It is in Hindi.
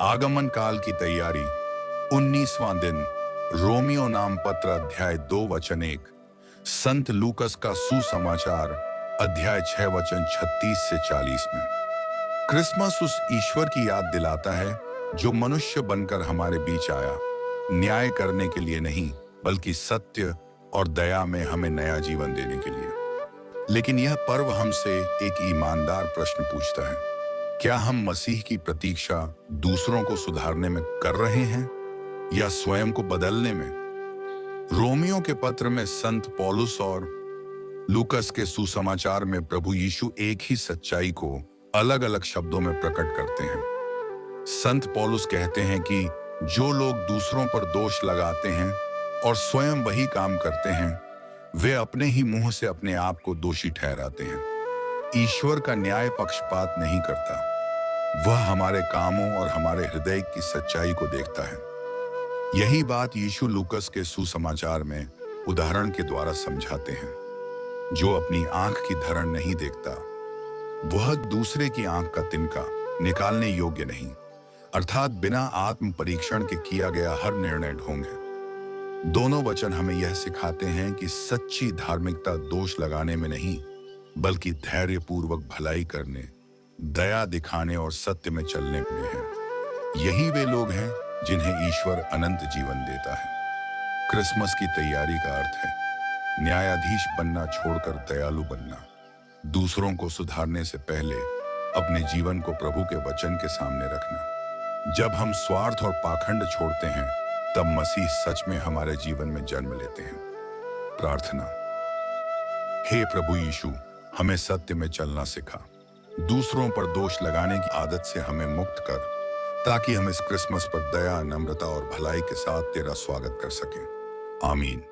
आगमन काल की तैयारी। 19वां दिन। रोमियो नाम पत्र अध्याय 2 वचन 1। संत लूकस का सुसमाचार अध्याय 6 वचन 36 से 40 में। क्रिसमस उस ईश्वर की याद दिलाता है जो मनुष्य बनकर हमारे बीच आया, न्याय करने के लिए नहीं बल्कि सत्य और दया में हमें नया जीवन देने के लिए। लेकिन यह पर्व हमसे एक ईमानदार प्रश्न पूछता है। क्या हम मसीह की प्रतीक्षा दूसरों को सुधारने में कर रहे हैं या स्वयं को बदलने में? रोमियो के पत्र में संत पौलुस और लूकस के सुसमाचार में प्रभु यीशु एक ही सच्चाई को अलग अलग शब्दों में प्रकट करते हैं। संत पौलुस कहते हैं कि जो लोग दूसरों पर दोष लगाते हैं और स्वयं वही काम करते हैं, वे अपने ही मुंह से अपने आप को दोषी ठहराते हैं। ईश्वर का न्याय पक्षपात नहीं करता, वह हमारे कामों और हमारे हृदय की सच्चाई को देखता है। यही बात यीशु लूकस के सुसमाचार में उदाहरण के द्वारा समझाते हैं। जो अपनी आंख की धरण नहीं देखता, वह दूसरे की आंख का तिनका निकालने योग्य नहीं, अर्थात बिना आत्म परीक्षण के किया गया हर निर्णय ढोंग है। दोनों वचन हमें यह सिखाते हैं कि सच्ची धार्मिकता दोष लगाने में नहीं बल्कि धैर्यपूर्वक भलाई करने, दया दिखाने और सत्य में चलने में है। यही वे लोग हैं जिन्हें ईश्वर अनंत जीवन देता है। क्रिसमस की तैयारी का अर्थ है न्यायाधीश बनना छोड़कर दयालु बनना, दूसरों को सुधारने से पहले अपने जीवन को प्रभु के वचन के सामने रखना। जब हम स्वार्थ और पाखंड छोड़ते हैं, तब मसीह सच में हमारे जीवन में जन्म लेते हैं। प्रार्थना। हे प्रभु यीशु, हमें सत्य में चलना सिखा, दूसरों पर दोष लगाने की आदत से हमें मुक्त कर, ताकि हम इस क्रिसमस पर दया, नम्रता और भलाई के साथ तेरा स्वागत कर सकें। आमीन।